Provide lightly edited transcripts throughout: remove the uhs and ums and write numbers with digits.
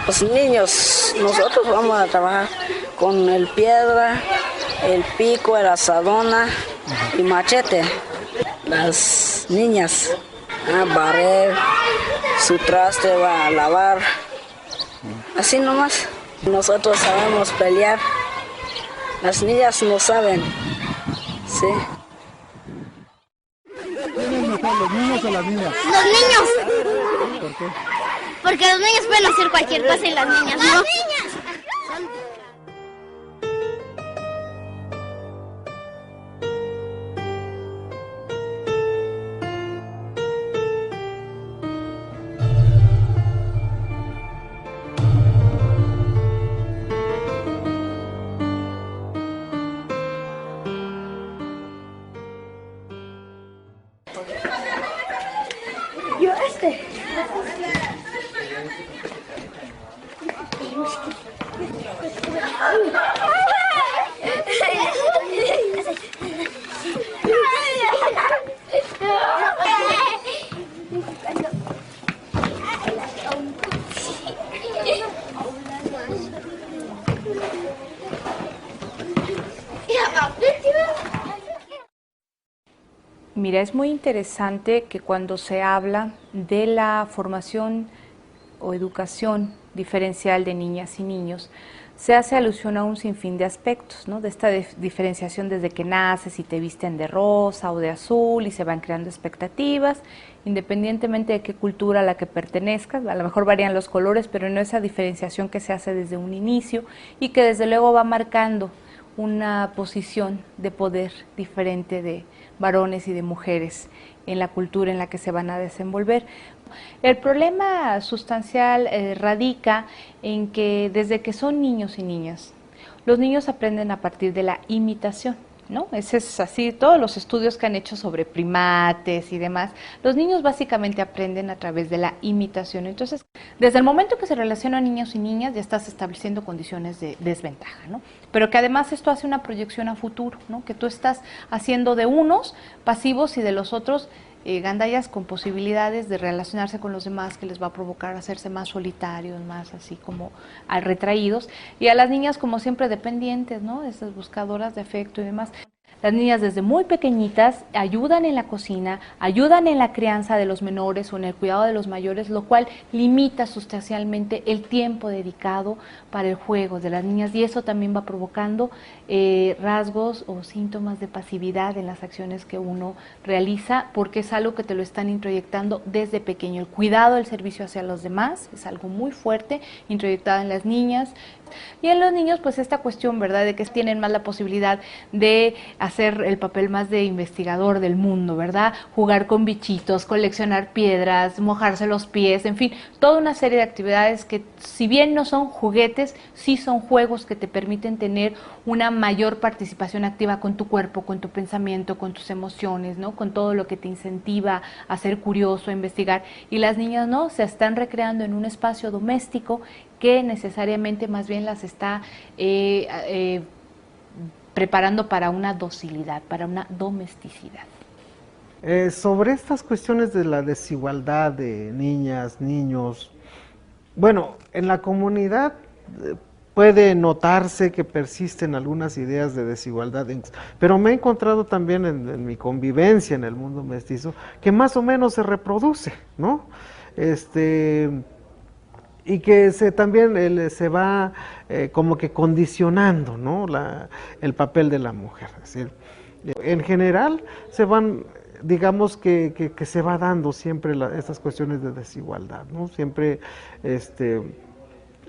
Los niños, nosotros vamos a trabajar con el piedra, el pico, el asadona y machete. Las niñas a barrer, su traste va a lavar, así nomás. Nosotros sabemos pelear, las niñas no saben, sí. ¿Quién es mejor, los niños o las niñas? Los niños. ¿Por qué? Porque los niños pueden hacer cualquier cosa y las niñas no. ¡Las niñas! Mira, es muy interesante que cuando se habla de la formación o educación diferencial de niñas y niños, se hace alusión a un sinfín de aspectos, ¿no? De esta diferenciación desde que naces y te visten de rosa o de azul y se van creando expectativas, independientemente de qué cultura a la que pertenezcas, a lo mejor varían los colores, pero no esa diferenciación que se hace desde un inicio y que desde luego va marcando una posición de poder diferente de varones y de mujeres en la cultura en la que se van a desenvolver. El problema sustancial radica en que desde que son niños y niñas, los niños aprenden a partir de la imitación, ¿no? Ese es así, todos los estudios que han hecho sobre primates y demás, los niños básicamente aprenden a través de la imitación. Entonces, desde el momento que se relacionan niños y niñas, ya estás estableciendo condiciones de desventaja, ¿no? Pero que además esto hace una proyección a futuro, ¿no? Que tú estás haciendo de unos pasivos y de los otros gandallas con posibilidades de relacionarse con los demás, que les va a provocar hacerse más solitarios, más así como retraídos, y a las niñas como siempre dependientes, ¿no? Esas buscadoras de afecto y demás. Las niñas desde muy pequeñitas ayudan en la cocina, ayudan en la crianza de los menores o en el cuidado de los mayores, lo cual limita sustancialmente el tiempo dedicado para el juego de las niñas, y eso también va provocando rasgos o síntomas de pasividad en las acciones que uno realiza, porque es algo que te lo están introyectando desde pequeño. El cuidado, el servicio hacia los demás es algo muy fuerte, introyectado en las niñas. Y en los niños, pues esta cuestión, ¿verdad?, de que tienen más la posibilidad de hacer el papel más de investigador del mundo, ¿verdad? Jugar con bichitos, coleccionar piedras, mojarse los pies, en fin, toda una serie de actividades que, si bien no son juguetes, sí son juegos que te permiten tener una mayor participación activa con tu cuerpo, con tu pensamiento, con tus emociones, ¿no? Con todo lo que te incentiva a ser curioso, a investigar. Y las niñas no, se están recreando en un espacio doméstico que necesariamente más bien las está preparando para una docilidad, para una domesticidad. Sobre estas cuestiones de la desigualdad de niñas, niños, bueno, en la comunidad puede notarse que persisten algunas ideas de desigualdad, pero me he encontrado también en mi convivencia en el mundo mestizo que más o menos se reproduce, ¿no? Y que también se va como que condicionando, ¿no?, el papel de la mujer. Es decir, en general se van, digamos que se va dando siempre estas cuestiones de desigualdad, ¿no? Siempre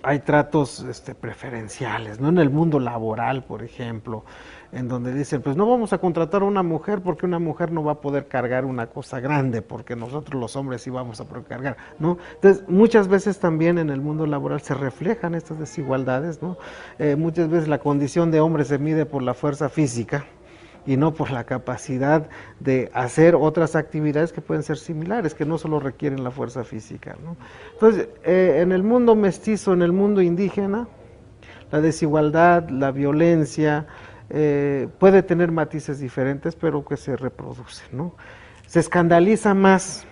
hay tratos preferenciales, ¿no? En el mundo laboral, por ejemplo, en donde dicen, pues no vamos a contratar a una mujer porque una mujer no va a poder cargar una cosa grande, porque nosotros los hombres sí vamos a poder cargar, ¿no? Entonces, muchas veces también en el mundo laboral se reflejan estas desigualdades, ¿no? Muchas veces la condición de hombre se mide por la fuerza física y no por la capacidad de hacer otras actividades que pueden ser similares, que no solo requieren la fuerza física, ¿no? Entonces, en el mundo mestizo, en el mundo indígena, la desigualdad, la violencia, puede tener matices diferentes, pero que se reproducen, ¿no? Se escandaliza más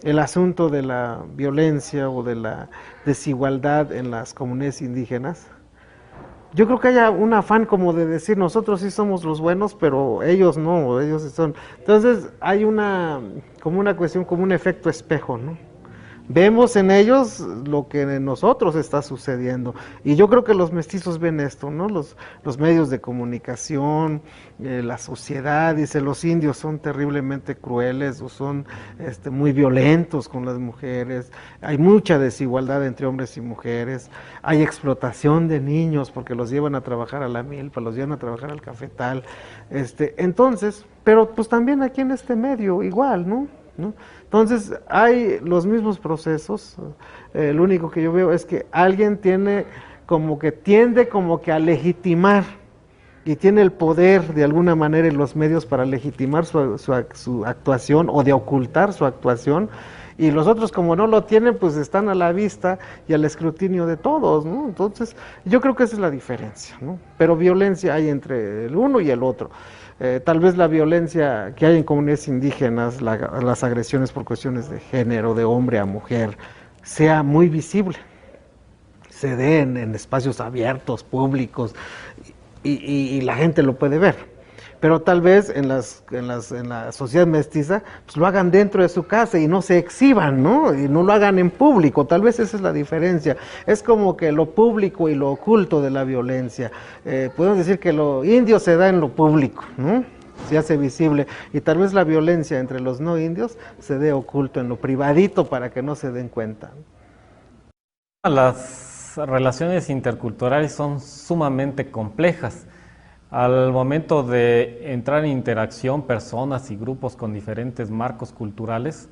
el asunto de la violencia o de la desigualdad en las comunidades indígenas, yo creo que haya un afán como de decir nosotros sí somos los buenos, pero ellos no, ellos son. Entonces hay como una cuestión, como un efecto espejo, ¿no? Vemos en ellos lo que en nosotros está sucediendo. Y yo creo que los mestizos ven esto, ¿no? Los medios de comunicación, la sociedad, dice, los indios son terriblemente crueles o son muy violentos con las mujeres. Hay mucha desigualdad entre hombres y mujeres. Hay explotación de niños porque los llevan a trabajar a la milpa, los llevan a trabajar al cafetal. Entonces, pero pues también aquí en este medio igual, ¿no? Entonces hay los mismos procesos. Lo único que yo veo es que alguien tiende como que a legitimar y tiene el poder de alguna manera en los medios para legitimar su actuación o de ocultar su actuación, y los otros, como no lo tienen, pues están a la vista y al escrutinio de todos, ¿no? Entonces yo creo que esa es la diferencia, ¿no? Pero violencia hay entre el uno y el otro. Tal vez la violencia que hay en comunidades indígenas, las agresiones por cuestiones de género, de hombre a mujer, sea muy visible, se den en espacios abiertos, públicos, y la gente lo puede ver. Pero tal vez en la sociedad mestiza pues lo hagan dentro de su casa y no se exhiban, ¿no? Y no lo hagan en público. Tal vez esa es la diferencia. Es como que lo público y lo oculto de la violencia. Podemos decir que lo indio se da en lo público, ¿no? Se hace visible. Y tal vez la violencia entre los no indios se dé oculto en lo privadito para que no se den cuenta. Las relaciones interculturales son sumamente complejas. Al momento de entrar en interacción personas y grupos con diferentes marcos culturales,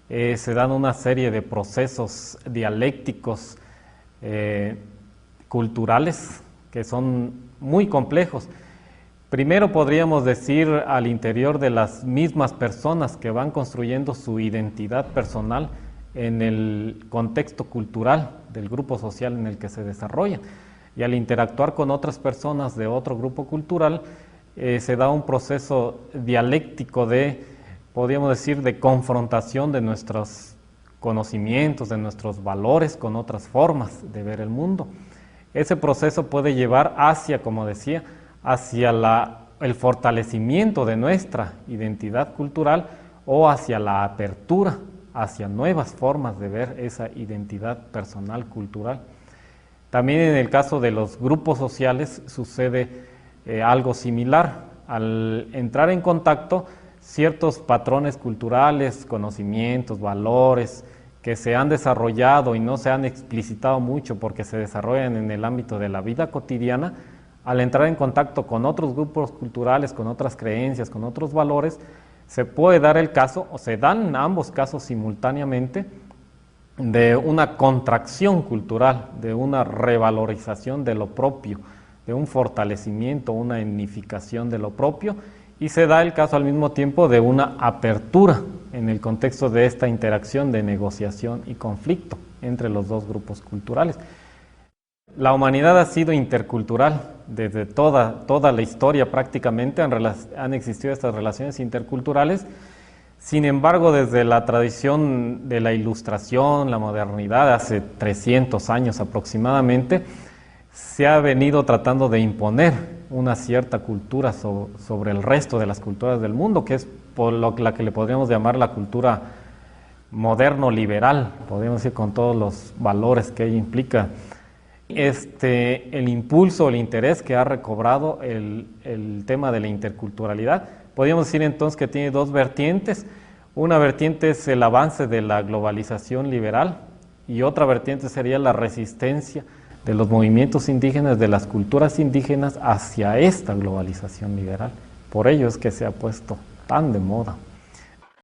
se dan una serie de procesos dialécticos culturales que son muy complejos. Primero podríamos decir al interior de las mismas personas que van construyendo su identidad personal en el contexto cultural del grupo social en el que se desarrollan. Y al interactuar con otras personas de otro grupo cultural, se da un proceso dialéctico podríamos decir, de confrontación de nuestros conocimientos, de nuestros valores con otras formas de ver el mundo. Ese proceso puede llevar hacia, como decía, hacia el fortalecimiento de nuestra identidad cultural o hacia la apertura, hacia nuevas formas de ver esa identidad personal cultural. También en el caso de los grupos sociales sucede algo similar. Al entrar en contacto, ciertos patrones culturales, conocimientos, valores que se han desarrollado y no se han explicitado mucho porque se desarrollan en el ámbito de la vida cotidiana, al entrar en contacto con otros grupos culturales, con otras creencias, con otros valores, se puede dar el caso, o se dan ambos casos simultáneamente, de una contracción cultural, de una revalorización de lo propio, de un fortalecimiento, una dignificación de lo propio, y se da el caso al mismo tiempo de una apertura en el contexto de esta interacción de negociación y conflicto entre los dos grupos culturales. La humanidad ha sido intercultural desde toda la historia prácticamente, han existido estas relaciones interculturales. Sin embargo, desde la tradición de la Ilustración, la modernidad, hace 300 años aproximadamente, se ha venido tratando de imponer una cierta cultura sobre el resto de las culturas del mundo, que es por la que le podríamos llamar la cultura moderno-liberal, podríamos decir, con todos los valores que ella implica. El impulso, el interés que ha recobrado el tema de la interculturalidad, podríamos decir entonces que tiene dos vertientes. Una vertiente es el avance de la globalización liberal y otra vertiente sería la resistencia de los movimientos indígenas, de las culturas indígenas hacia esta globalización liberal. Por ello es que se ha puesto tan de moda.